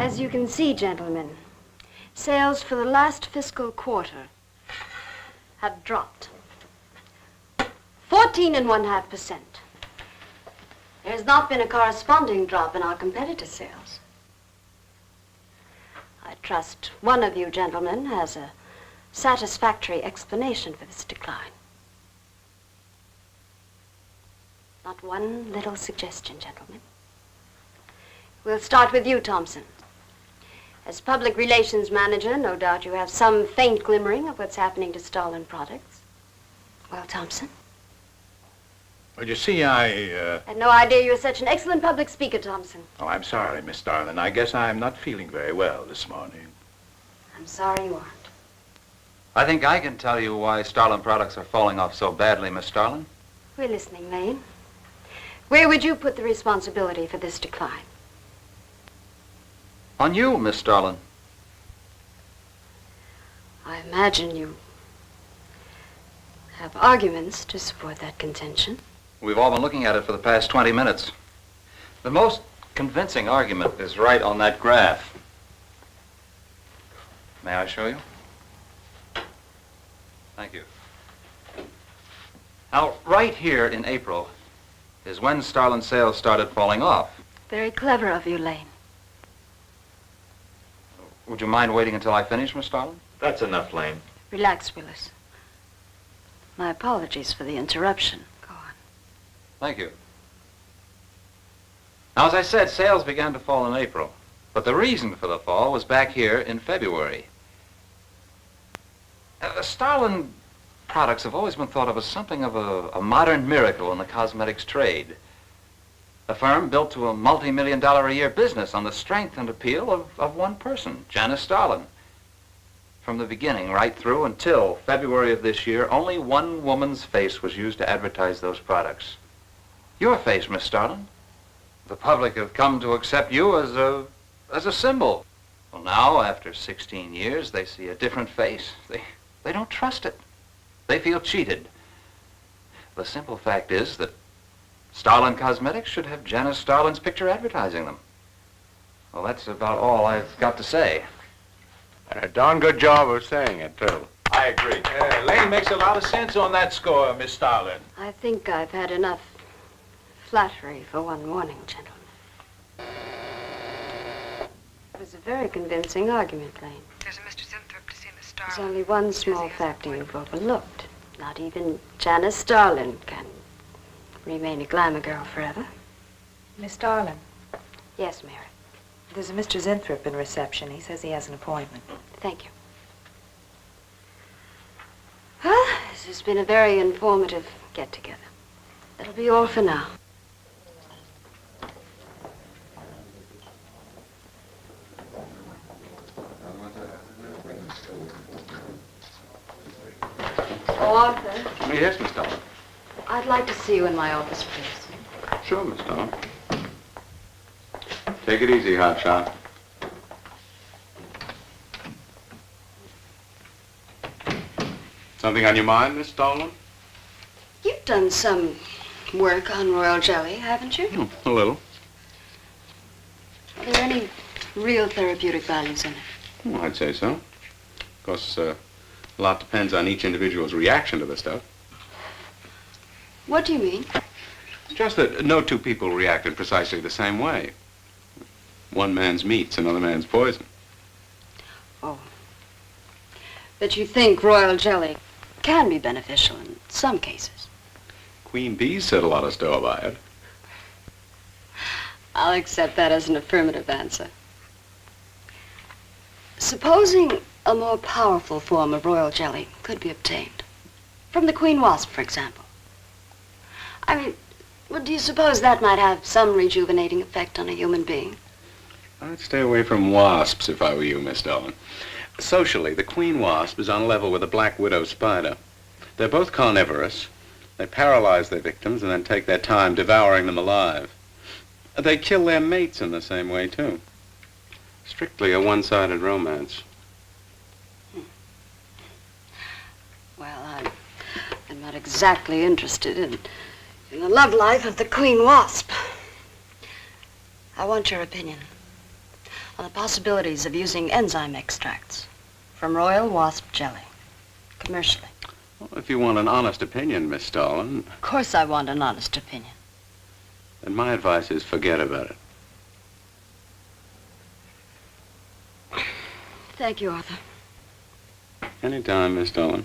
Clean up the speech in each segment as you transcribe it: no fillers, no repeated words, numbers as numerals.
As you can see, gentlemen, sales for the last fiscal quarter have dropped 14.5%. There has not been a corresponding drop in our competitor sales. I trust one of you gentlemen has a satisfactory explanation for this decline. Not one little suggestion, gentlemen. We'll start with you, Thompson. As public relations manager, no doubt you have some faint glimmering of what's happening to Starlin products. Well, Thompson? Well, you see, I had no idea you were such an excellent public speaker, Thompson. Oh, I'm sorry, Miss Starlin. I guess I'm not feeling very well this morning. I'm sorry you aren't. I think I can tell you why Starlin products are falling off so badly, Miss Starlin. We're listening, Lane. Where would you put the responsibility for this decline? On you, Miss Starlin. I imagine you have arguments to support that contention. We've all been looking at it for the past 20 minutes. The most convincing argument is right on that graph. May I show you? Thank you. Now, right here in April is when Starlin sales started falling off. Very clever of you, Lane. Would you mind waiting until I finish, Miss Starlin? That's enough, Lane. Relax, Willis. My apologies for the interruption. Go on. Thank you. Now, as I said, sales began to fall in April, but the reason for the fall was back here in February. Starlin products have always been thought of as something of a modern miracle in the cosmetics trade. A firm built to a multi-million-dollar-a-year business on the strength and appeal of one person, Janice Starlin. From the beginning right through until February of this year, only one woman's face was used to advertise those products. Your face, Miss Starlin. The public have come to accept you as a symbol. Well, now, after 16 years, they see a different face. They don't trust it. They feel cheated. The simple fact is that Starlin Cosmetics should have Janice Starlin's picture advertising them. Well, that's about all I've got to say. And a darn good job of saying it, too. I agree. Lane makes a lot of sense on that score, Miss Starlin. I think I've had enough flattery for one morning, gentlemen. It was a very convincing argument, Lane. There's a Mr. Zertuche to see Miss Starlin. There's only one small factor you've overlooked. Not even Janice Starlin can remain a glamour girl forever. Miss Starlin, Yes, Mary. there's a Mr. Zertuche in reception. He says he has an appointment. Thank you. Well, this has been a very informative get-together. That'll be all for now. Oh, Arthur, Yes, Miss Starlin. I'd like to see you in my office, please. Sure, Miss Starlin. Take it easy, hotshot. Something on your mind, Miss Starlin? You've done some work on royal jelly, haven't you? A little. Are there any real therapeutic values in it? Well, I'd say so. Of course, a lot depends on each individual's reaction to the stuff. What do you mean? It's just that no two people react in precisely the same way. One man's meat's another man's poison. Oh. But you think royal jelly can be beneficial in some cases? Queen bees set a lot of store by it. I'll accept that as an affirmative answer. Supposing a more powerful form of royal jelly could be obtained. From the queen wasp, for example. I mean, well, do you suppose that might have some rejuvenating effect on a human being? I'd stay away from wasps if I were you, Miss Starlin. Socially, the queen wasp is on a level with the black widow spider. They're both carnivorous. They paralyze their victims and then take their time devouring them alive. They kill their mates in the same way, too. Strictly a one-sided romance. Well, I'm not exactly interested in the love life of the queen wasp. I want your opinion. on the possibilities of using enzyme extracts from royal wasp jelly, commercially. Well, if you want an honest opinion, Miss Stalin, Of course I want an honest opinion. then my advice is forget about it. Thank you, Arthur. Anytime, Miss Dolan.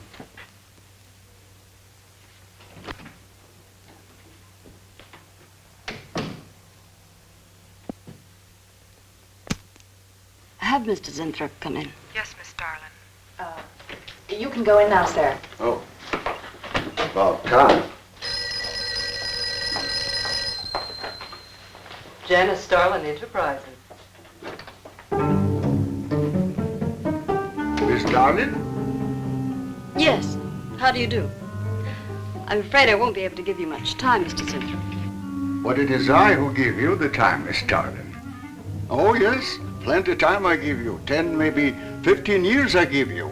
Have Mr. Zenthrop come in. Yes, Miss Darlin. You can go in now, Sarah. Oh. About time. Janice Starlin Enterprises. Miss Darlin? Yes. How do you do? I'm afraid I won't be able to give you much time, Mr. Zenthrop. But it is I who give you the time, Miss Darlin. Oh, yes. Plenty time I give you. 10, maybe 15 years I give you.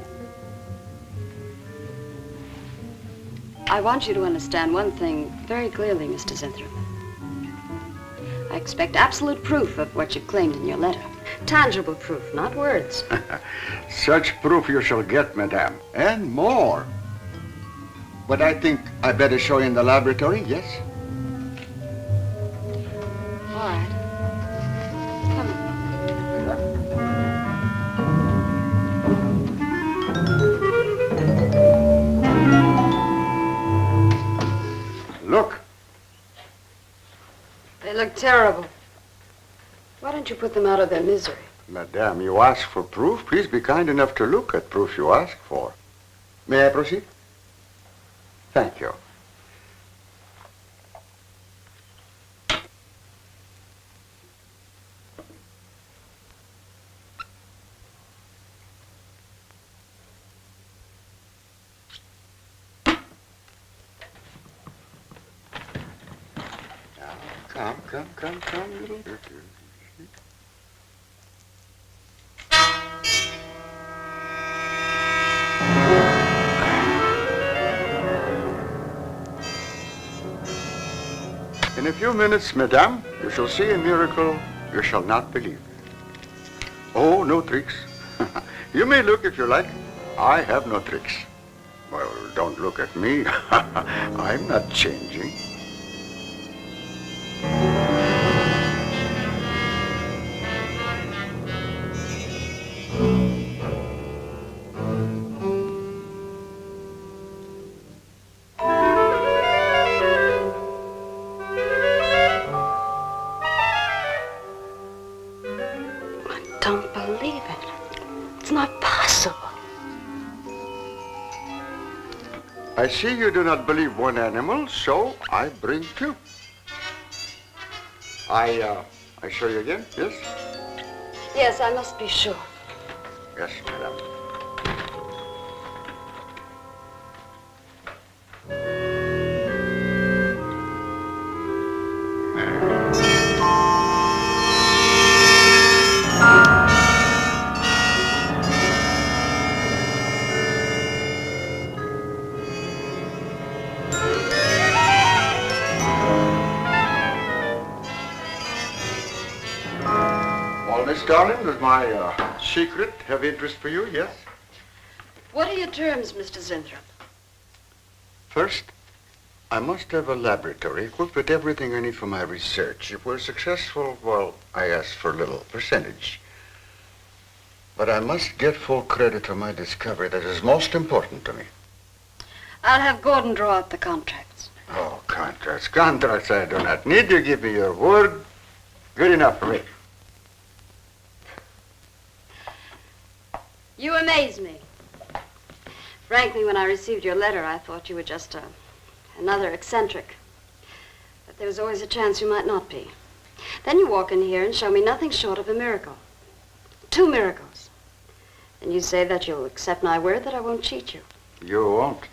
I want you to understand one thing very clearly, Mr. Zenthrop. I expect absolute proof of what you claimed in your letter. Tangible proof, not words. Such proof you shall get, madame. And more. But I think I better show you in the laboratory, yes? All right. Come on. Look. They look terrible. Why don't you put them out of their misery? Madame, you ask for proof. Please be kind enough to look at proof you ask for. May I proceed? Thank you. Now, come, little. In a few minutes, madame, you shall see a miracle you shall not believe. Oh, no tricks. You may look if you like. I have no tricks. Well, don't look at me. I'm not changing. Don't believe it. It's not possible. I see you do not believe one animal, so I bring two. I show you again, yes? Yes, I must be sure. Yes, madame. Miss Darling, does my secret have interest for you, yes? What are your terms, Mr. Zenthrop? First, I must have a laboratory equipped with everything I need for my research. If we're successful, well, I ask for a little percentage. But I must get full credit for my discovery. That is most important to me. I'll have Gordon draw up the contracts. Oh, contracts. Contracts I do not need. You give me your word. Good enough for me. You amaze me. Frankly, when I received your letter, I thought you were just another eccentric. But there was always a chance you might not be. Then you walk in here and show me nothing short of a miracle. 2 miracles. And you say that you'll accept my word that I won't cheat you. You won't.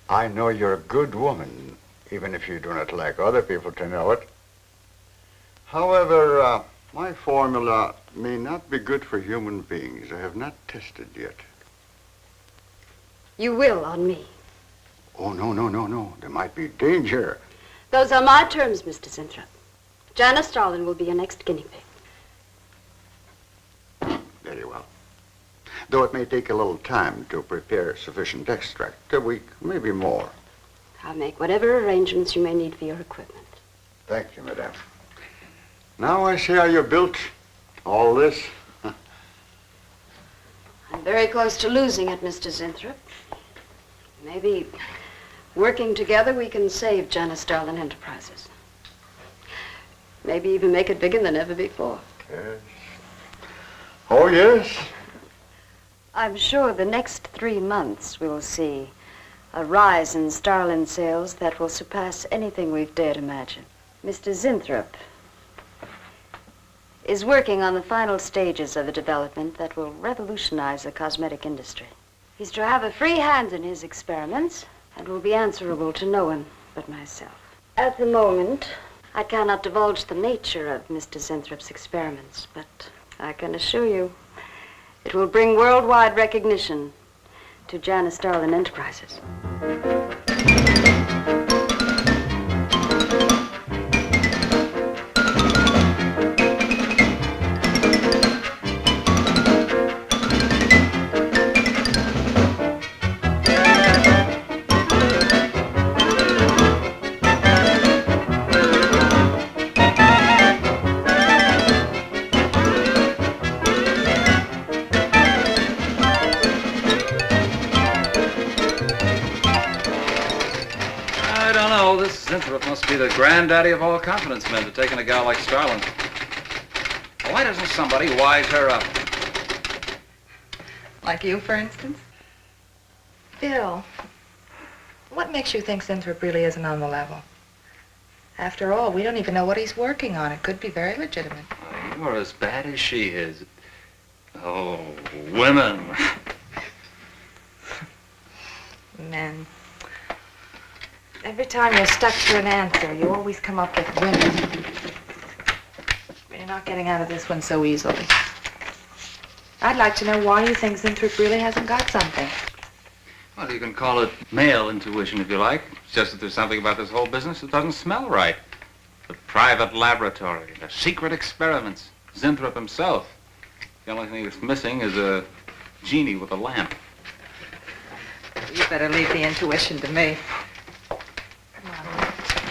I know you're a good woman, even if you do not like other people to know it. However, my formula may not be good for human beings. I have not tested yet. You will on me. Oh, no. There might be danger. Those are my terms, Mr. Zenthrop. Janice Starlin will be your next guinea pig. though it may take a little time to prepare sufficient extract. A week, maybe more. I'll make whatever arrangements you may need for your equipment. Thank you, madame. Now I see how you built all this. I'm very close to losing it, Mr. Zinthrop. Maybe working together we can save Janice Starlin Enterprises. Maybe even make it bigger than ever before. Yes. Oh, yes. I'm sure the next 3 months we'll see a rise in Starlin sales that will surpass anything we've dared imagine. Mr. Zinthrop is working on the final stages of a development that will revolutionize the cosmetic industry. He's to have a free hand in his experiments and will be answerable to no one but myself. At the moment, I cannot divulge the nature of Mr. Zinthrop's experiments, but I can assure you it will bring worldwide recognition to Janice Starlin Enterprises. Zinthrop must be the granddaddy of all confidence men to take in a gal like Starlin. Why doesn't somebody wise her up? Like you, for instance? Bill, what makes you think Zinthrop really isn't on the level? After all, we don't even know what he's working on. It could be very legitimate. You're as bad as she is. Oh, women. Men. Every time you're stuck to an answer, you always come up with women. But you're not getting out of this one so easily. I'd like to know why you think Zinthrop really hasn't got something. Well, you can call it male intuition if you like. It's just that there's something about this whole business that doesn't smell right. The private laboratory, the secret experiments, Zinthrop himself. The only thing that's missing is a genie with a lamp. You better leave the intuition to me.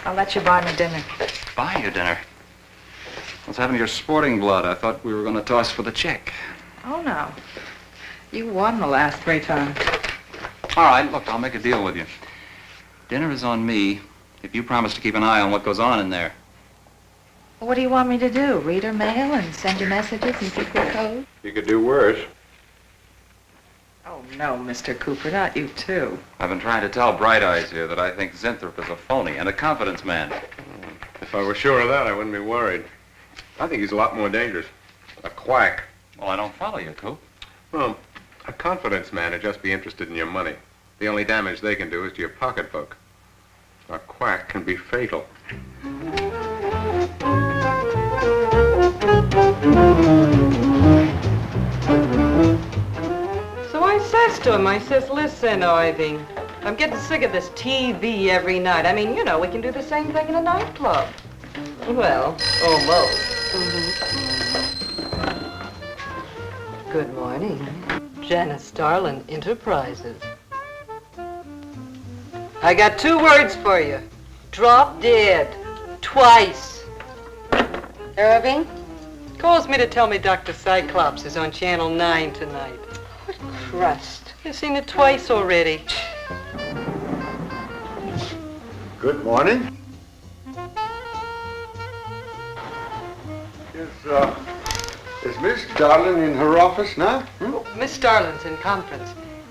I'll let you buy me dinner. Buy you dinner? What's happened to your sporting blood? I thought we were going to toss for the check. Oh, no. You won the last 3 times. All right, look, I'll make a deal with you. Dinner is on me if you promise to keep an eye on what goes on in there. Well, what do you want me to do? Read her mail and send you messages in secret code? You could do worse. Oh, no, Mr. Cooper, not you, too. I've been trying to tell Bright Eyes here that I think Zinthrop is a phony and a confidence man. If I were sure of that, I wouldn't be worried. I think he's a lot more dangerous. A quack. Well, I don't follow you, Coop. Well, a confidence man would just be interested in your money. The only damage they can do is to your pocketbook. A quack can be fatal. So I says to him, I says, listen, Ivy, I'm getting sick of this TV every night. I mean, you know, we can do the same thing in a nightclub. Well, almost. Good morning. Janice Starlin Enterprises. I got 2 words for you. Drop dead. Twice. Irving calls me to tell me Dr. Cyclops is on Channel 9 tonight. What crust? You've seen it twice already. Good morning. Is Miss Darlin in her office now? Miss Starlin's in conference.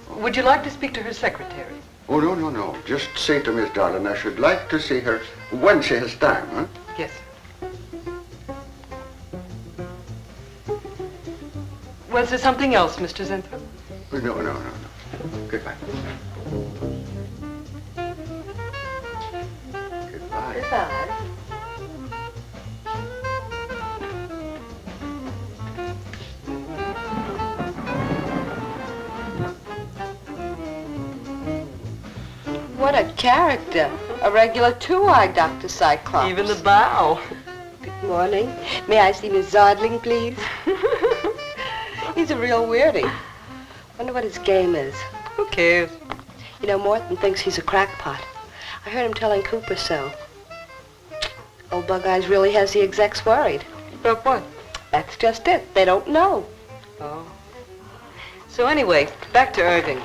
Would you like to speak to her secretary? Oh, no. Just say to Miss Darlin I should like to see her when she has time, huh? Yes. Was there something else, Mr. Zinthrop? No. Goodbye. Goodbye. Goodbye. What a character. A regular 2-eyed Dr. Cyclops. Even the bow. Good morning. May I see Miss Zodling, please? He's a real weirdie. Wonder what his game is. Who cares? You know, Morton thinks he's a crackpot. I heard him telling Cooper so. Old Bug Eyes really has the execs worried. About what? That's just it. They don't know. Oh. So anyway, back to Irving.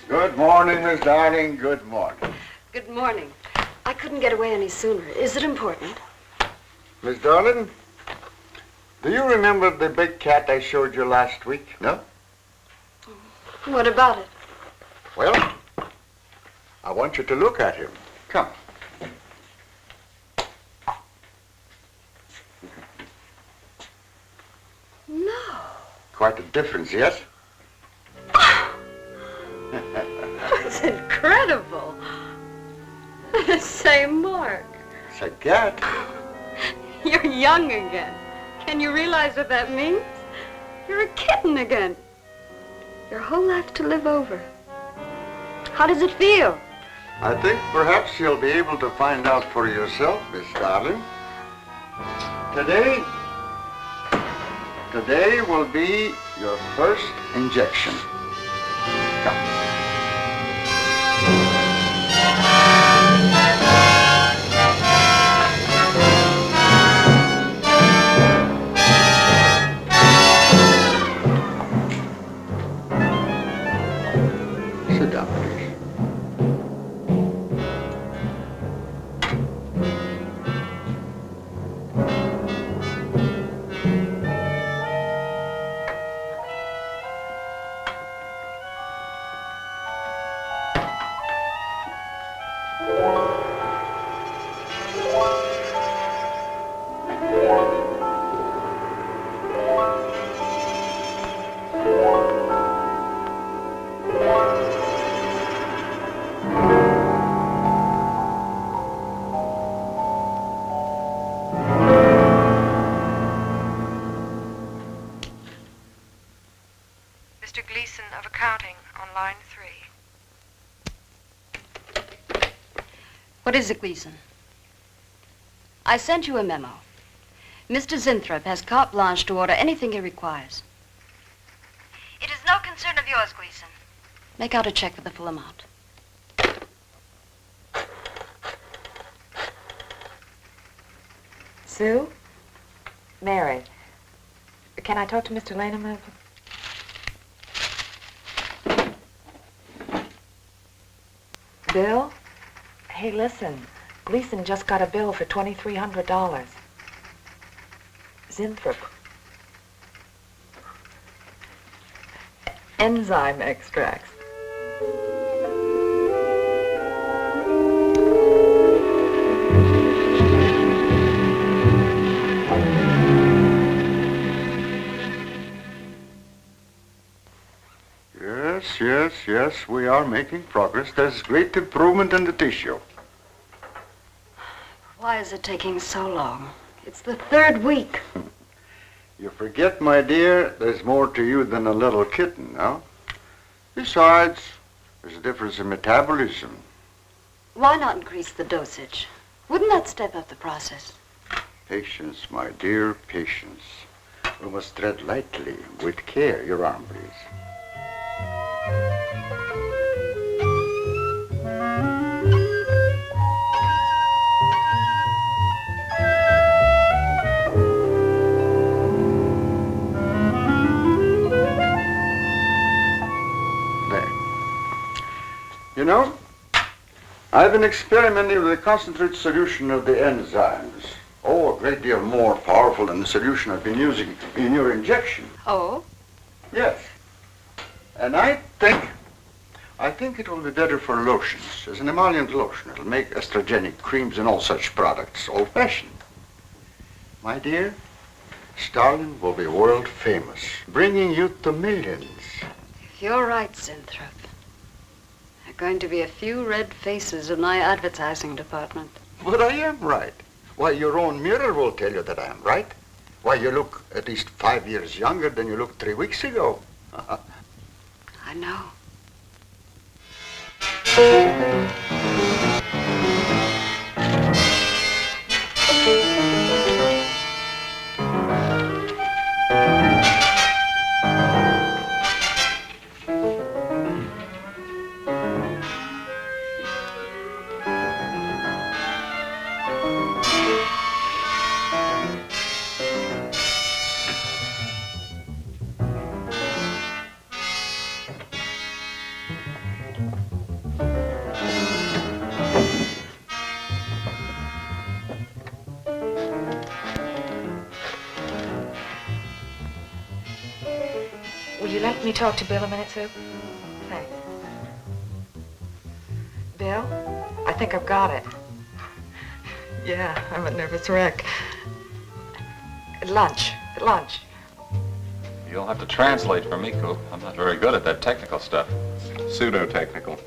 Good morning, Miss Darling. Good morning. Good morning. I couldn't get away any sooner. Is it important? Miss Darling, do you remember the big cat I showed you last week? No? What about it? Well, I want you to look at him. Come. No. Quite a difference, yes? That's incredible. The same mark. It's a cat. You're young again. Can you realize what that means? You're a kitten again. Your whole life to live over. How does it feel? I think perhaps you'll be able to find out for yourself, Miss Darling. Today will be your first injection. Come. Sit down, please. Mr. Gleason of accounting on line 3. What is it, Gleason? I sent you a memo. Mr. Zinthrop has carte blanche to order anything he requires. It is no concern of yours, Gleason. Make out a check for the full amount. Sue? Mary. Can I talk to Mr. Lane a minute? Bill? Hey, listen. Gleason just got a bill for $2,300. Zinthrop. Enzyme extracts. Yes, we are making progress. There's great improvement in the tissue. Why is it taking so long? It's the 3rd week. You forget, my dear, there's more to you than a little kitten, no? Besides, there's a difference in metabolism. Why not increase the dosage? Wouldn't that step up the process? Patience, my dear, patience. We must tread lightly, with care. Your arm, please. You know, I've been experimenting with a concentrated solution of the enzymes. Oh, a great deal more powerful than the solution I've been using in your injection. Oh? Yes. And I think it will be better for lotions. As an emollient lotion, it'll make estrogenic creams and all such products old-fashioned. My dear, Stalin will be world famous, bringing you to millions. If you're right, Zinthrop, there are going to be a few red faces in my advertising department. But I am right. Why, your own mirror will tell you that I am right. Why, you look at least 5 years younger than you looked 3 weeks ago. I know. Will you let me talk to Bill a minute, Sue? Thanks. Bill, I think I've got it. Yeah, I'm a nervous wreck. At lunch. You'll have to translate for me, Coop. I'm not very good at that technical stuff. Pseudo-technical.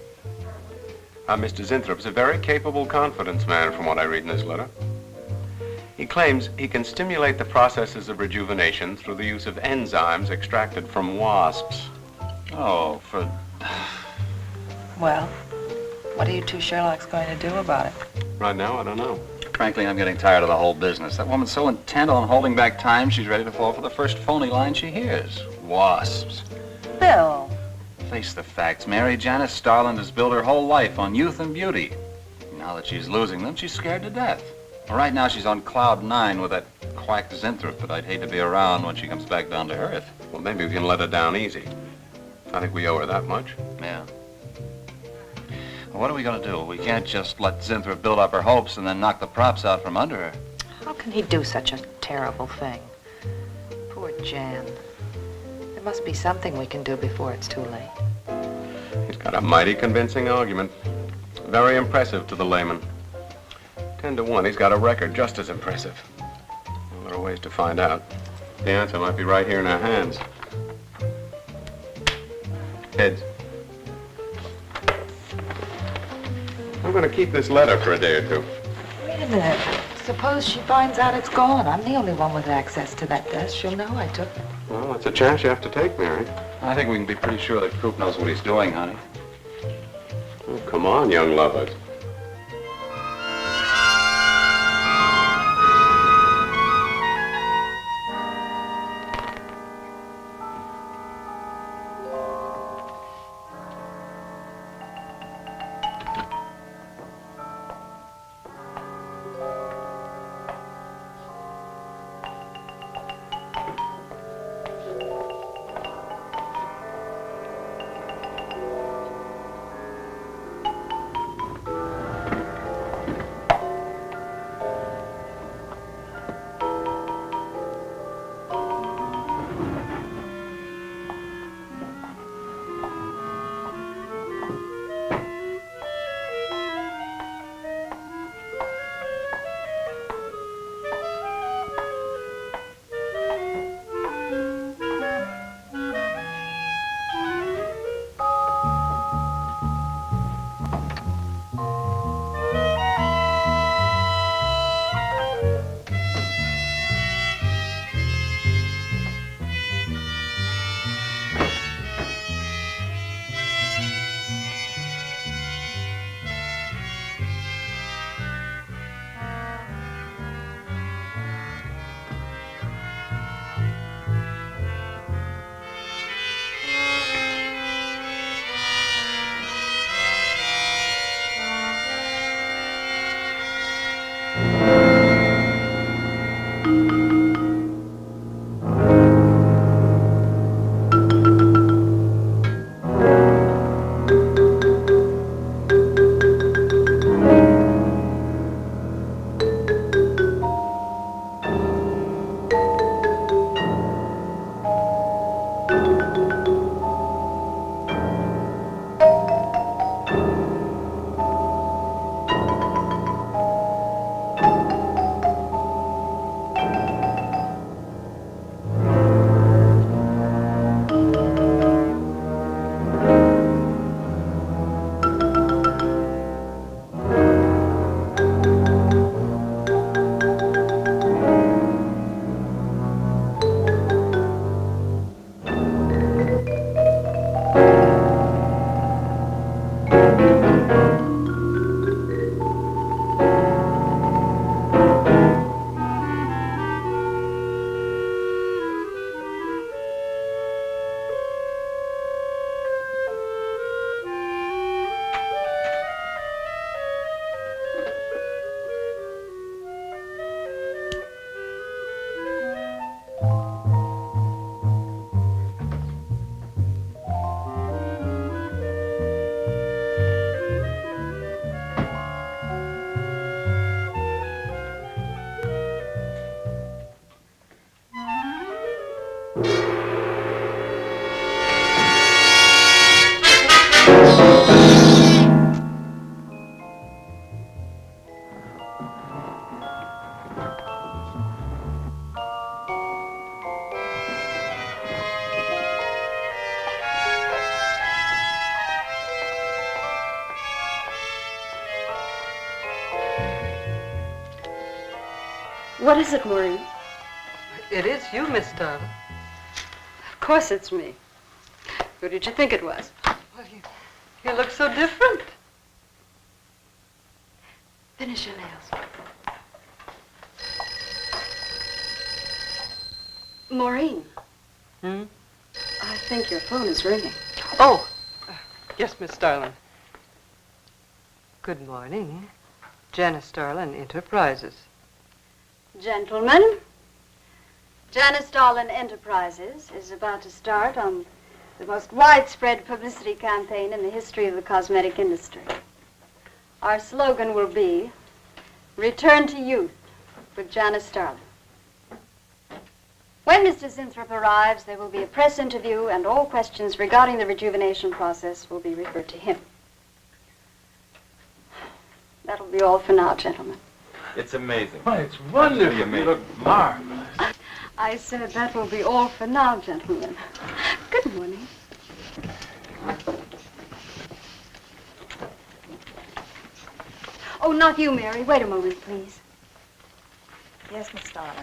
Mr. Zinthrop's a very capable confidence man from what I read in his letter. He claims he can stimulate the processes of rejuvenation through the use of enzymes extracted from wasps. Oh, for... Well, what are you two Sherlocks going to do about it? Right now, I don't know. Frankly, I'm getting tired of the whole business. That woman's so intent on holding back time, she's ready to fall for the first phony line she hears. Wasps. Bill. Face the facts, Mary Janice Starland has built her whole life on youth and beauty. Now that she's losing them, she's scared to death. Well, right now, she's on cloud 9 with that quack Zinthrop that I'd hate to be around when she comes back down to earth. Well, maybe we can let her down easy. I think we owe her that much. Yeah. Well, what are we going to do? We can't just let Zinthrop build up her hopes and then knock the props out from under her. How can he do such a terrible thing? Poor Jan. There must be something we can do before it's too late. He's got a mighty convincing argument. Very impressive to the layman. 10 to 1, he's got a record just as impressive. Well, there are ways to find out. The answer might be right here in our hands. Heads. I'm going to keep this letter for a day or two. Wait a minute. Suppose she finds out it's gone. I'm the only one with access to that desk. She'll know I took it. Well, that's a chance you have to take, Mary. I think we can be pretty sure that Coop knows what he's doing, honey. Oh, come on, young lovers. What is it, Maureen? It is you, Miss Darling. Of course it's me. Who did you think it was? Well, you look so different. Finish your nails. Maureen. Hmm? I think your phone is ringing. Oh, yes, Miss Darling. Good morning. Janice Darlin Enterprises. Gentlemen, Janice Darlin Enterprises is about to start on the most widespread publicity campaign in the history of the cosmetic industry. Our slogan will be, Return to Youth with Janice Darlin. When Mr. Zinthrop arrives, there will be a press interview, and all questions regarding the rejuvenation process will be referred to him. That'll be all for now, gentlemen. It's amazing. Why, it's wonderful. Really amazing. You look marvelous. I said that will be all for now, gentlemen. Good morning. Oh, not you, Mary. Wait a moment, please. Yes, Miss Darling.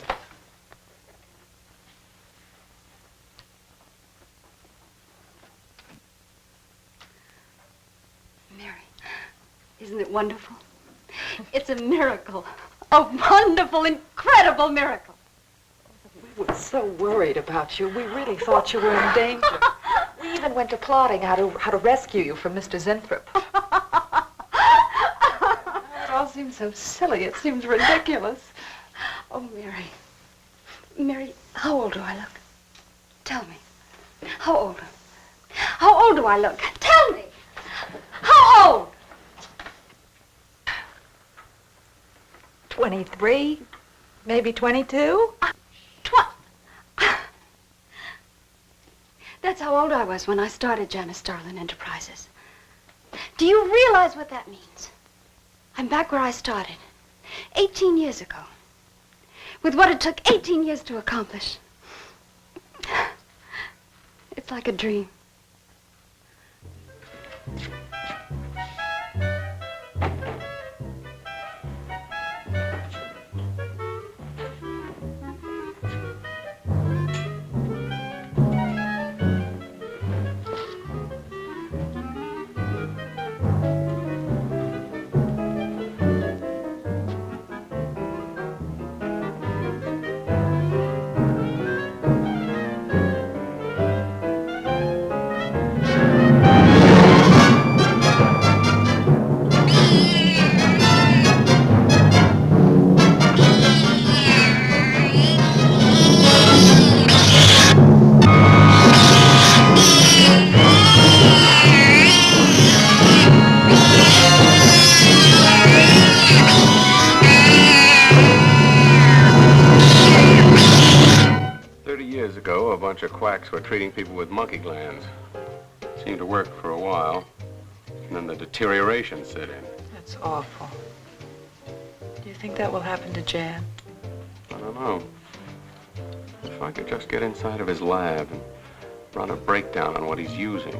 Mary, isn't it wonderful? It's a miracle. A wonderful, incredible miracle. We were so worried about you. We really thought you were in danger. We even went to plotting how to rescue you from Mr. Zinthrop. It all seems so silly. It seems ridiculous. Oh, Mary. Mary, how old do I look? Tell me. How old? How old do I look? Tell me. How old? 23, maybe 22. That's how old I was when I started Janice Darlin Enterprises. Do you realize what that means? I'm back where I started, 18 years ago, with what it took 18 years to accomplish. It's like a dream. bunch of quacks were treating people with monkey glands. Seemed to work for a while, and then the deterioration set in. That's awful. Do you think that will happen to Jan? I don't know. If I could just get inside of his lab and run a breakdown on what he's using.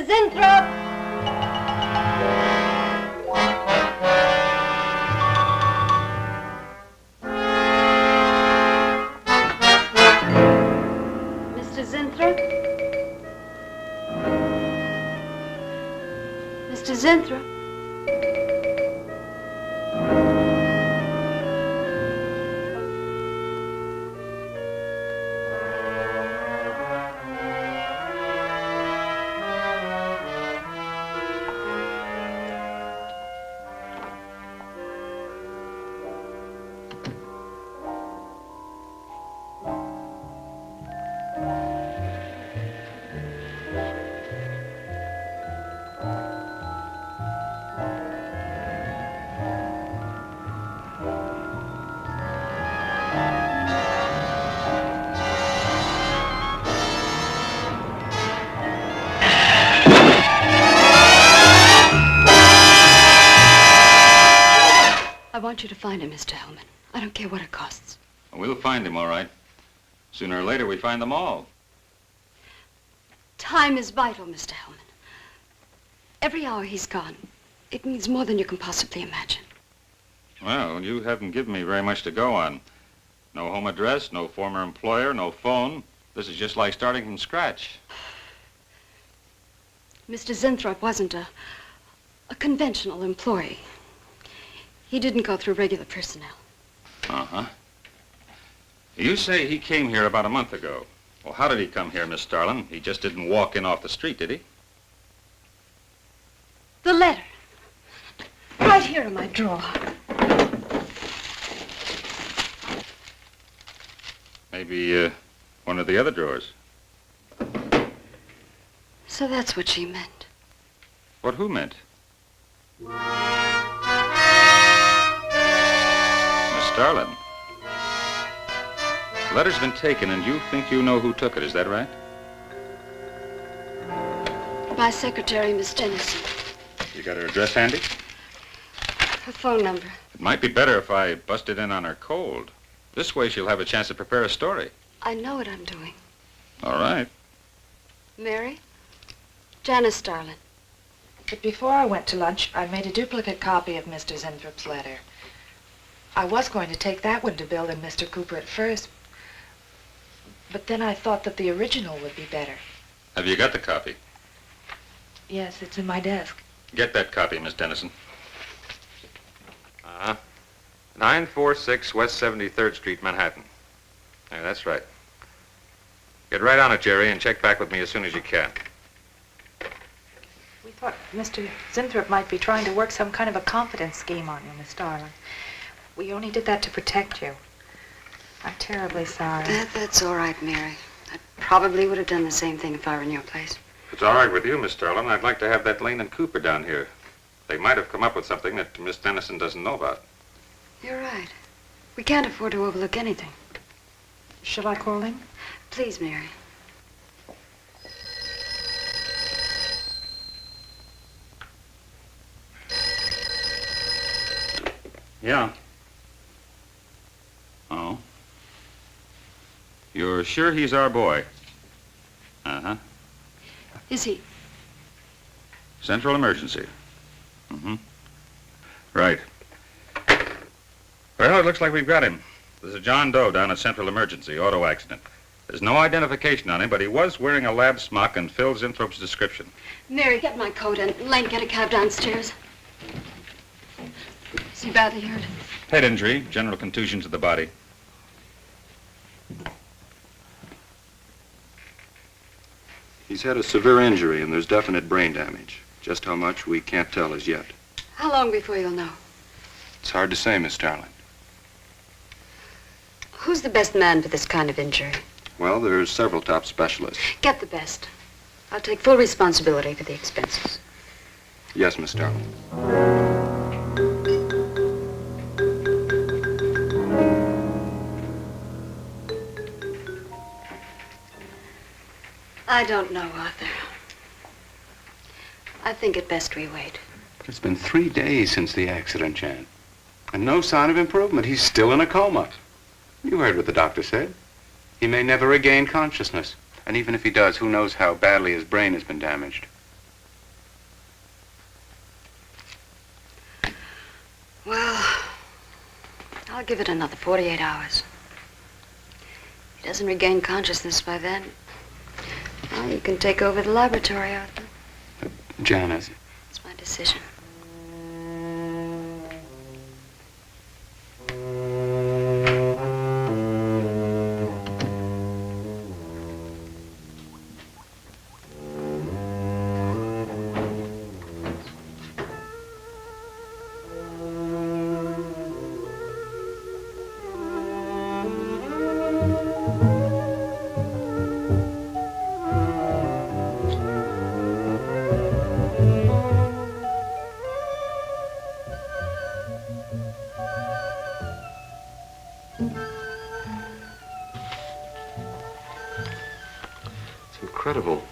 Mr. Zinthrop! Mr. Zinthrop? Mr. Zinthrop? I want you to find him, Mr. Hellman. I don't care what it costs. We'll find him, all right. Sooner or later, we find them all. Time is vital, Mr. Hellman. Every hour he's gone, it means more than you can possibly imagine. Well, you haven't given me very much to go on. No home address, no former employer, no phone. This is just like starting from scratch. Mr. Zinthrop wasn't a conventional employee. He didn't go through regular personnel. Uh-huh. You say he came here about a month ago. Well, how did he come here, Miss Starlin? He just didn't walk in off the street, did he? The letter. Right here in my drawer. Maybe, one of the other drawers. So that's what she meant. What who meant? Miss Starlin. The letter's been taken, and you think you know who took it, is that right? My secretary, Miss Dennison. You got her address handy? Her phone number. It might be better if I busted in on her cold. This way she'll have a chance to prepare a story. I know what I'm doing. All right. Mary? Janice Starlin. But before I went to lunch, I made a duplicate copy of Mr. Zinthrop's letter. I was going to take that one to Bill and Mr. Cooper at first, but then I thought that the original would be better. Have you got the copy? Yes, it's in my desk. Get that copy, Miss Dennison. 946 West 73rd Street, Manhattan. Yeah, that's right. Get right on it, Jerry, and check back with me as soon as you can. We thought Mr. Zinthrop might be trying to work some kind of a confidence scheme on you, Miss Starlin. We only did that to protect you. I'm terribly sorry. That's all right, Mary. I probably would have done the same thing if I were in your place. If it's all right with you, Miss Starlin, I'd like to have that Lane and Cooper down here. They might have come up with something that Miss Dennison doesn't know about. You're right. We can't afford to overlook anything. Shall I call him? Please, Mary. Yeah. Oh. You're sure he's our boy? Uh-huh. Is he? Central emergency. Mm-hmm. Right. Well, it looks like we've got him. There's a John Doe down at Central Emergency, auto accident. There's no identification on him, but he was wearing a lab smock and Phil Zinthrop's description. Mary, get my coat and Lane, get a cab downstairs. Is he badly hurt? Head injury, general contusion to the body. He's had a severe injury and there's definite brain damage. Just how much, we can't tell as yet. How long before you'll know? It's hard to say, Miss Starlin. Who's the best man for this kind of injury? Well, there's several top specialists. Get the best. I'll take full responsibility for the expenses. Yes, Miss Starlin. I don't know, Arthur. I think it best we wait. It's been 3 days since the accident, Jan. And no sign of improvement. He's still in a coma. You heard what the doctor said. He may never regain consciousness. And even if he does, who knows how badly his brain has been damaged. I'll give it another 48 hours. If he doesn't regain consciousness by then, well, you can take over the laboratory, Arthur. Janice. It's my decision. Incredible.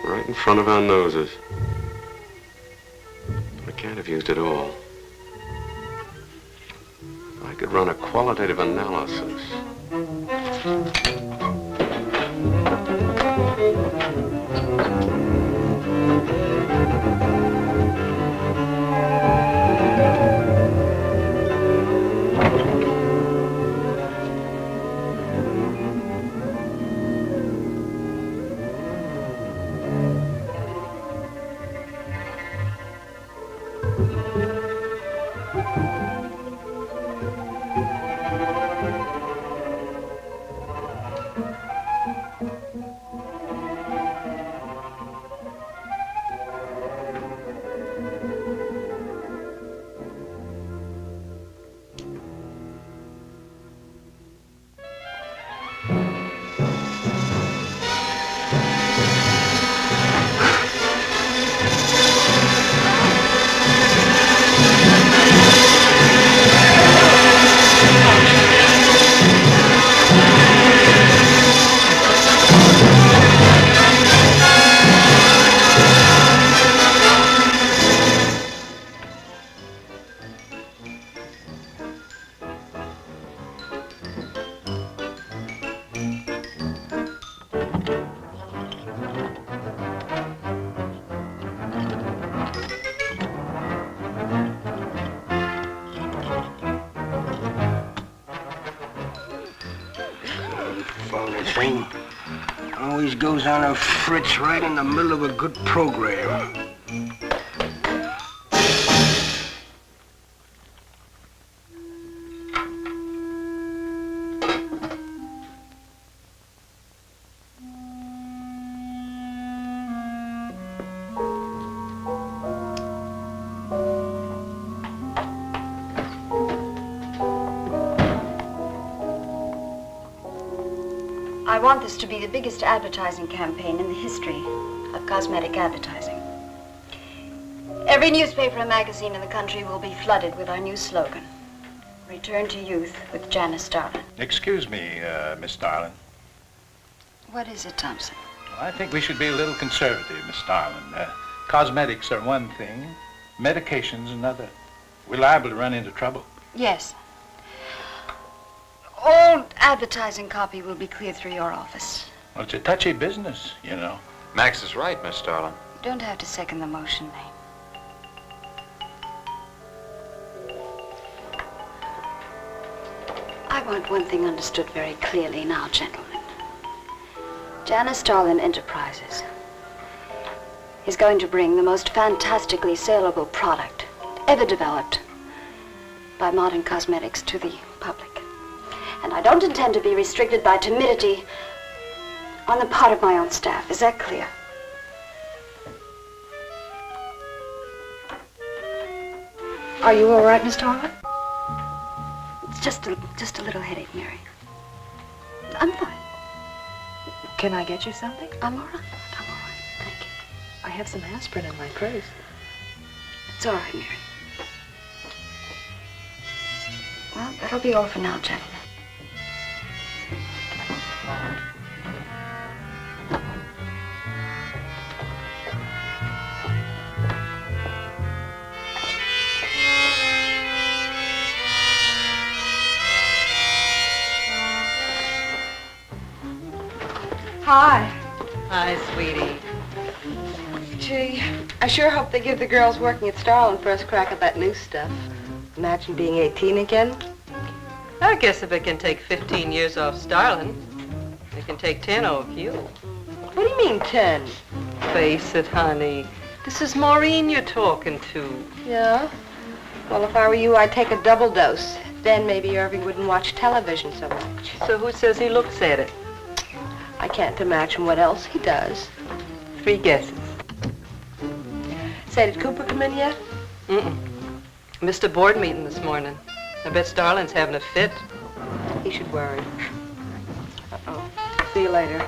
Right in front of our noses. I can't have used it all. I could run a qualitative analysis. Thing always goes on a fritz right in the middle of a good program. I want this to be the biggest advertising campaign in the history of cosmetic advertising. Every newspaper and magazine in the country will be flooded with our new slogan, Return to Youth with Janice Starlin. Excuse me, Miss Starlin. What is it, Thompson? Well, I think we should be a little conservative, Miss Starlin. Cosmetics are one thing, medications another. We're liable to run into trouble. Yes. All advertising copy will be cleared through your office. Well, it's a touchy business, you know. Max is right, Miss Starlin. You don't have to second the motion, Lane. I want one thing understood very clearly now, gentlemen. Janice Starlin Enterprises is going to bring the most fantastically saleable product ever developed by modern cosmetics to the public. And I don't intend to be restricted by timidity on the part of my own staff. Is that clear? Are you all right, Miss Starlin? It's just a little headache, Mary. I'm fine. Can I get you something? I'm all right. I'm all right. Thank you. I have some aspirin in my purse. It's all right, Mary. Well, that'll be all for now, gentlemen. Hi. Hi, sweetie. Gee, I sure hope they give the girls working at Starlin first crack at that new stuff. Imagine being 18 again. I guess if it can take 15 years off Starlin, it can take 10 off you. What do you mean, 10? Face it, honey. This is Maureen you're talking to. Yeah? Well, if I were you, I'd take a double dose. Then maybe Irving wouldn't watch television so much. So who says he looks at it? I can't imagine what else he does. 3 guesses. Say, did Cooper come in yet? Mm-mm. Missed a board meeting this morning. I bet Starlin's having a fit. He should worry. Uh-oh. See you later.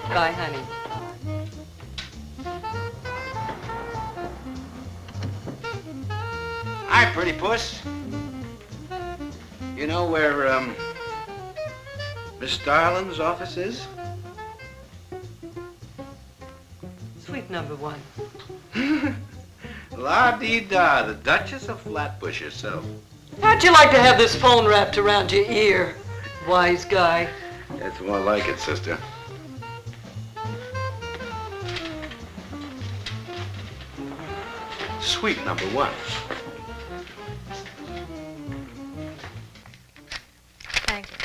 Bye, honey. Hi, pretty puss. You know where, Miss Starlin's office is? Sweet number 1. La-dee-da, the Duchess of Flatbush herself. How'd you like to have this phone wrapped around your ear, wise guy? That's more like it, sister. Sweet number 1. Thank you.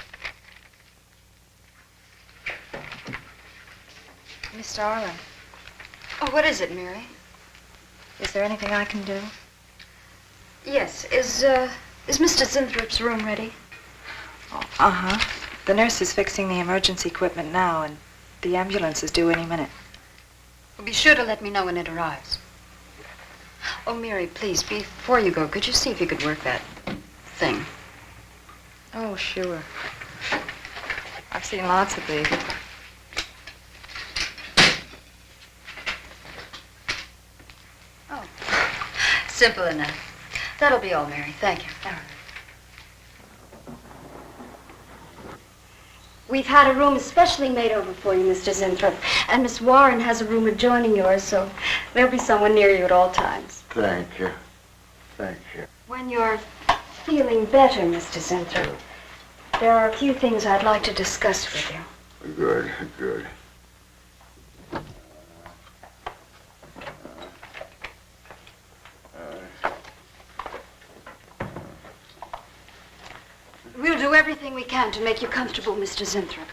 Miss Darling, Oh, what is it, Mary? is there anything I can do? Yes. Is Mr. Zinthrop's room ready? Uh-huh. The nurse is fixing the emergency equipment now, and the ambulance is due any minute. Well, be sure to let me know when it arrives. Oh, Mary, please, before you go, could you see if you could work that thing? Oh, sure. I've seen lots of these. Oh, simple enough. That'll be all, Mary. Thank you. We've had a room especially made over for you, Mr. Zinthrop. And Miss Warren has a room adjoining yours, so there'll be someone near you at all times. Thank you. Thank you. When you're feeling better, Mr. Zinthrop, there are a few things I'd like to discuss with you. Good, good. We'll do everything we can to make you comfortable, Mr. Zinthrop.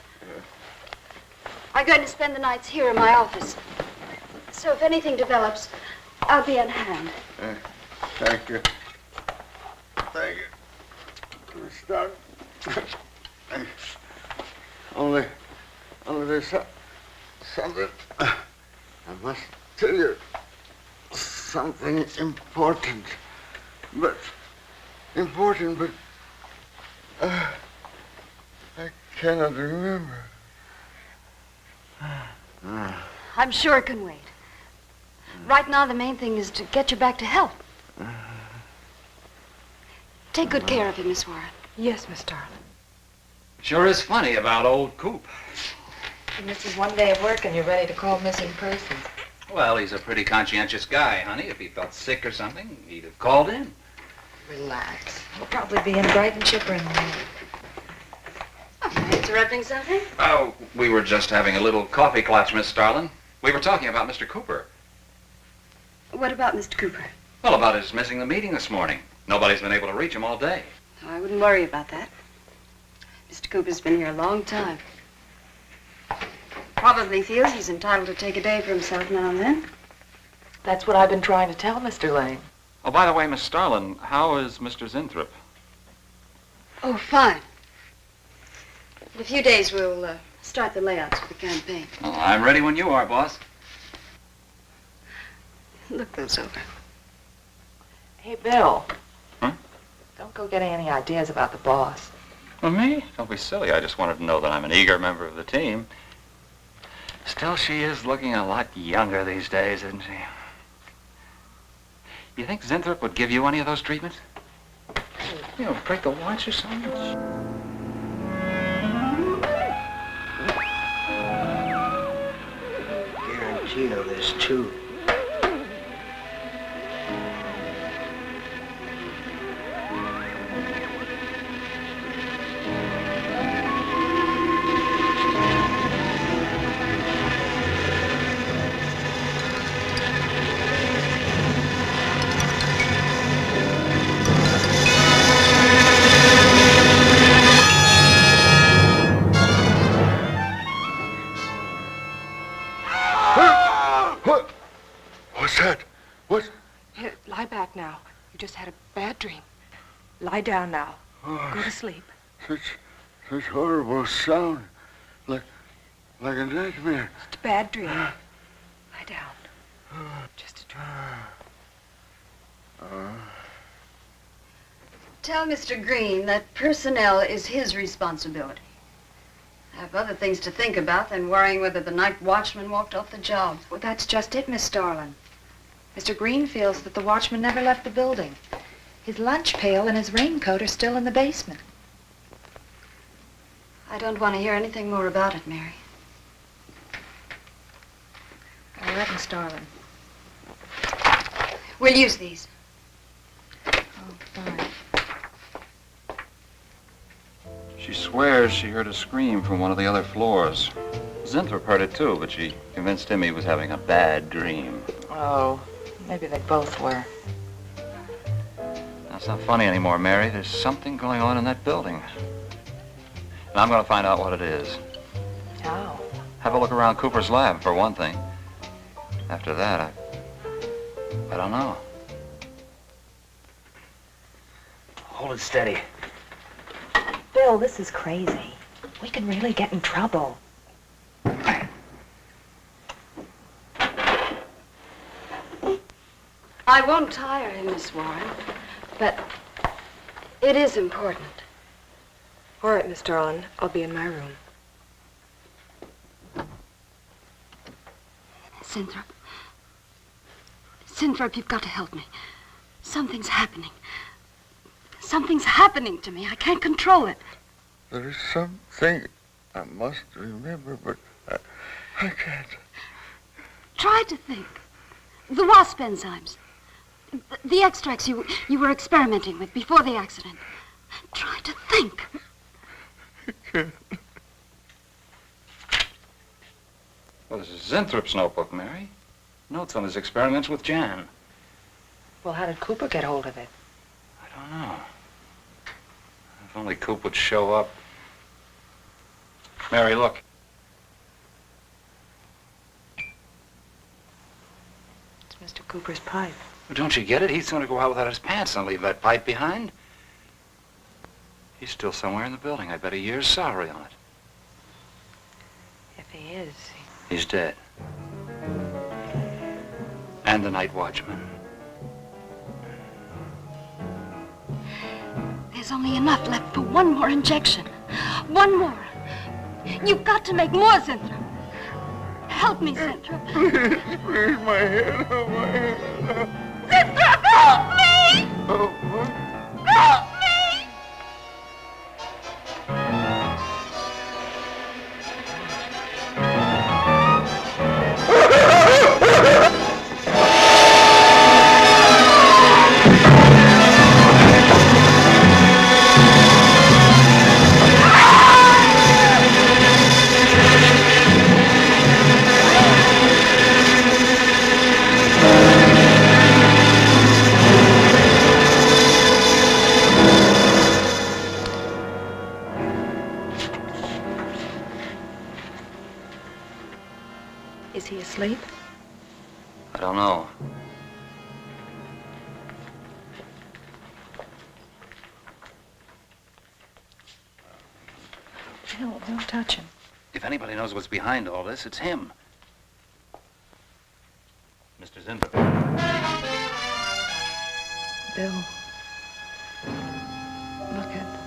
I'm going to spend the nights here in my office. So if anything develops, I'll be on hand. Thank you. Thank you. Stop. Only there's something. I must tell you. Something important. But I cannot remember. I'm sure it can wait. Right now, the main thing is to get you back to health. Take good care of him, Miss Warren. Yes, Miss Darling. Sure is funny about old Coop. And this is one day of work and you're ready to call missing persons. Well, he's a pretty conscientious guy, honey. If he felt sick or something, he'd have called in. Relax. He'll probably be in Brighton chipper in the morning. Am I interrupting something? Oh, we were just having a little coffee clutch, Miss Starlin. We were talking about Mr. Cooper. What about Mr. Cooper? Well, about his missing the meeting this morning. Nobody's been able to reach him all day. Oh, I wouldn't worry about that. Mr. Cooper's been here a long time. Probably feels he's entitled to take a day for himself now and then. That's what I've been trying to tell Mr. Lane. Oh, by the way, Miss Starlin, how is Mr. Zinthrop? Oh, fine. In a few days, we'll start the layouts for the campaign. Oh, I'm ready when you are, boss. Look those over. Hey, Bill. Huh? Don't go getting any ideas about the boss. Well, me? Don't be silly. I just wanted to know that I'm an eager member of the team. Still, she is looking a lot younger these days, isn't she? You think Zinthrop would give you any of those treatments? You know, break the watch or something? Guarantee of this, too. What's that? What? Here, lie back now. You just had a bad dream. Lie down now. Oh, Go to sleep. Such horrible sound. Like a nightmare. It's a bad dream. Lie down. Just a dream. Tell Mr. Green that personnel is his responsibility. I have other things to think about than worrying whether the night watchman walked off the job. Well, that's just it, Miss Starlin. Mr. Green feels that the watchman never left the building. His lunch pail and his raincoat are still in the basement. I don't want to hear anything more about it, Mary. All right, Miss Starlin. We'll use these. Oh, fine. She swears she heard a scream from one of the other floors. Zertuche heard it too, but she convinced him he was having a bad dream. Oh, maybe they both were. That's not funny anymore, Mary. There's something going on in that building. And I'm going to find out what it is. How? Have a look around Cooper's lab, for one thing. After that, I don't know. Hold it steady. Bill, this is crazy. We could really get in trouble. I won't tire him, Miss Warren, but it is important. All right, Miss Starlin. I'll be in my room. Zertuche, you've got to help me. Something's happening. Something's happening to me. I can't control it. There is something I must remember, but I can't. Try to think. The wasp enzymes. The extracts you were experimenting with before the accident. Try to think. I can't. Well, this is Zertuche's notebook, Mary. Notes on his experiments with Jan. Well, how did Cooper get hold of it? I don't know. If only Coop would show up. Mary, look. It's Mr. Cooper's pipe. Well, don't you get it? He's going to go out without his pants and leave that pipe behind. He's still somewhere in the building. I bet a year's salary on it. If he is, He's dead. And the night watchman. There's only enough left for one more injection. One more. You've got to make more, Zertuche. Help me, Zertuche. Please, my head, oh, my head. Zertuche, help me! Oh, what? Help me! is he asleep? I don't know. Bill, don't touch him. If anybody knows what's behind all this, it's him. Mr. Zertuche. Bill. Look at...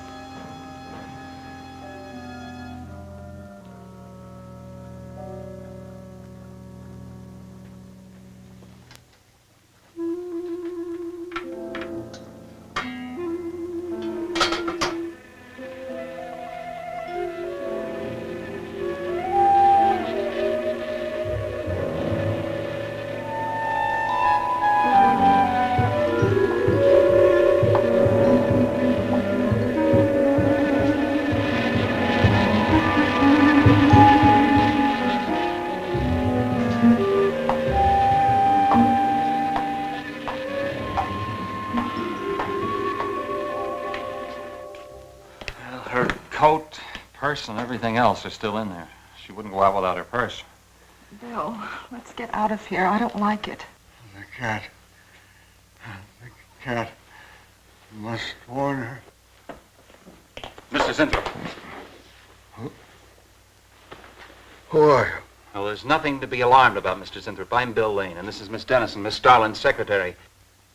And everything else are still in there. She wouldn't go out without her purse. Bill, let's get out of here. I don't like it. The cat. The cat. Must warn her. Mr. Zinthrop. Who are you? Well, there's nothing to be alarmed about, Mr. Zinthrop. I'm Bill Lane, and this is Miss Dennison, Miss Starlin's secretary.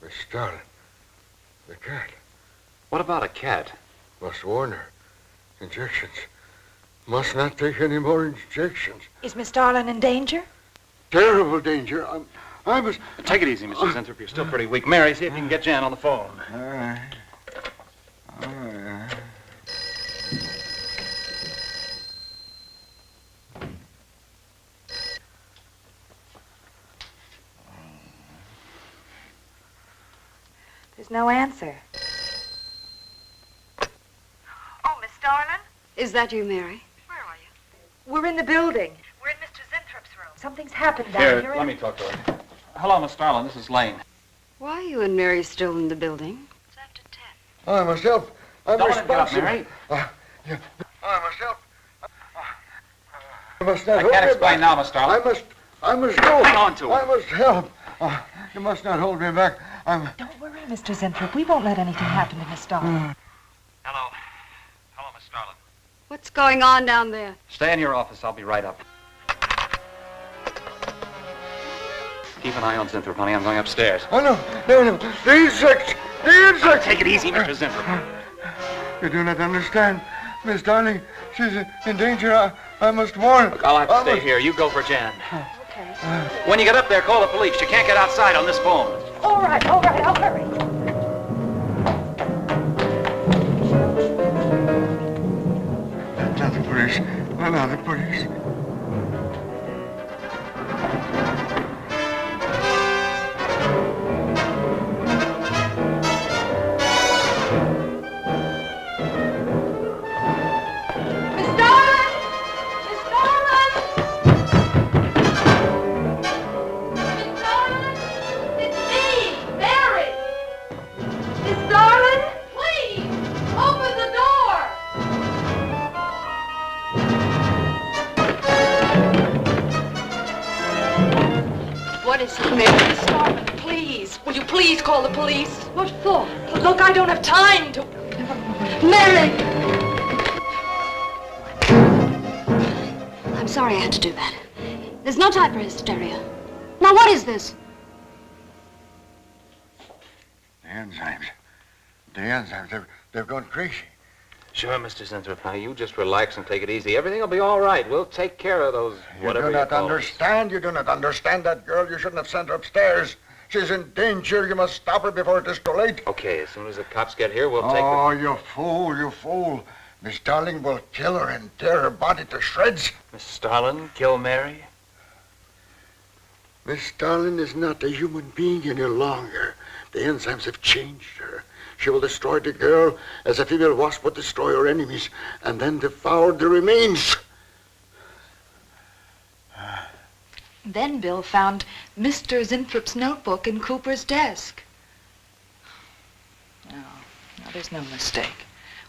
Miss Starlin. The cat. What about a cat? Must warn her. Injections. Must not take any more injections. Is Miss Darlin in danger? Terrible danger. I must... Take it easy, Mr. Zinthrop. You're still pretty weak. Mary, see if you can get Jan on the phone. All right. All right. There's no answer. Oh, Miss Darlin? Is that you, Mary? Where are you? We're in the building. We're in Mr. Zinthrup's room. Something's happened down Here, here. let me talk to her. Hello, Miss Starlin. This is Lane. Why are you and Mary still in the building? It's after 10. I must help. I'm Don't let him get up, responsible. Mary. Yeah. I must help. I must not I hold can't me explain back. now, Miss Starlin. I must go. Hang on to him. I must help. You must not hold me back. Don't worry, Mr. Zinthrop. We won't let anything happen to Miss Darlin. Hello. Hello, Miss Starlin. What's going on down there? Stay in your office. I'll be right up. Keep an eye on Zinthrop, honey. I'm going upstairs. Oh, no. The insects. The insects. Take it easy, Mr. Zinthrop. You do not understand. Miss Darling, she's in danger. I must warn. Look, I'll have to stay here. You go for Jan. Okay. When you get up there, call the police. You can't get outside on this phone. All right. I'll hurry. Not the police. Not the police. What is it, Mary? Miss Darlin, please. Will you please call the police? What for? Look, I don't have time to... Mary! I'm sorry I had to do that. There's no time for hysteria. Now, what is this? The enzymes. They've gone crazy. Sure, Mr. Zinthrop. Now, you just relax and take it easy. Everything will be all right. We'll take care of those, whatever You do not call them. understand. You do not understand that girl. You shouldn't have sent her upstairs. She's in danger. You must stop her before it is too late. Okay, as soon as the cops get here, we'll take Oh, you fool. Miss Darling will kill her and tear her body to shreds. Miss Starlin, kill Mary? Miss Darling is not a human being any longer. The enzymes have changed her. She will destroy the girl as a female wasp would destroy her enemies, and then devour the remains. Then Bill found Mr. Zinthrop's notebook in Cooper's desk. No, there's no mistake.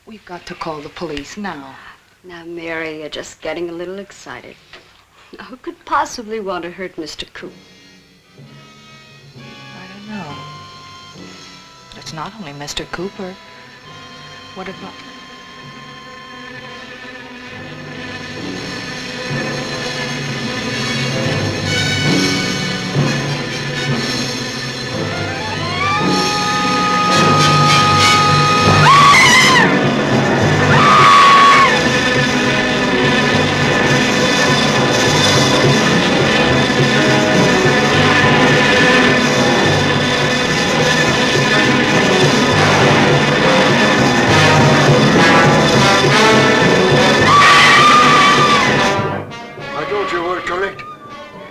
We've got to call the police now. Now, Mary, you're just getting a little excited. Now, who could possibly want to hurt Mr. Coop? I don't know. It's not only Mr. Cooper. What about...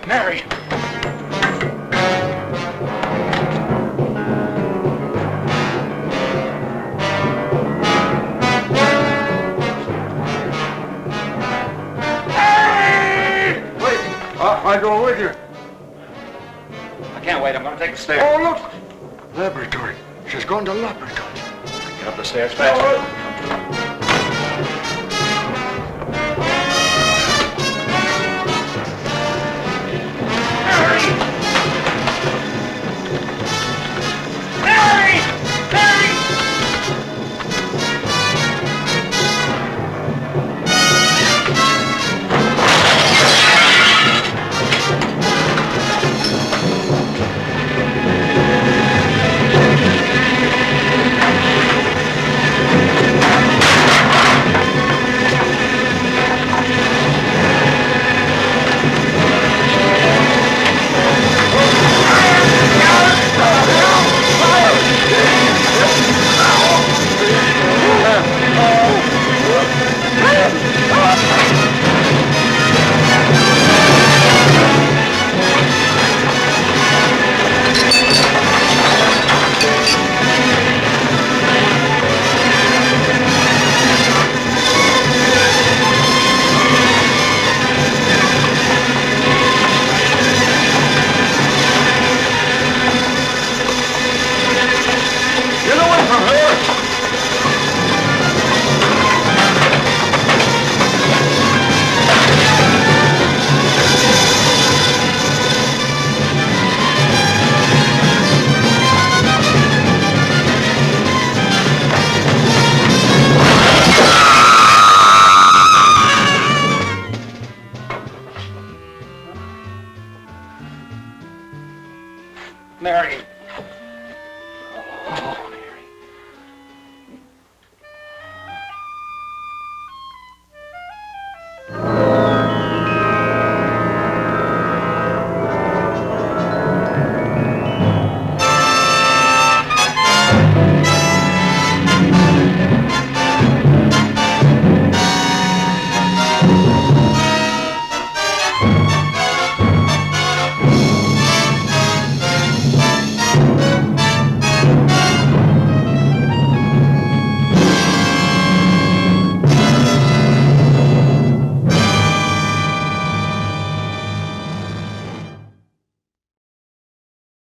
Mary! I'll go with you. I can't wait. I'm going to take the stairs. Oh, look! Laboratory. She's gone to laboratory. Get up the stairs fast. Mary.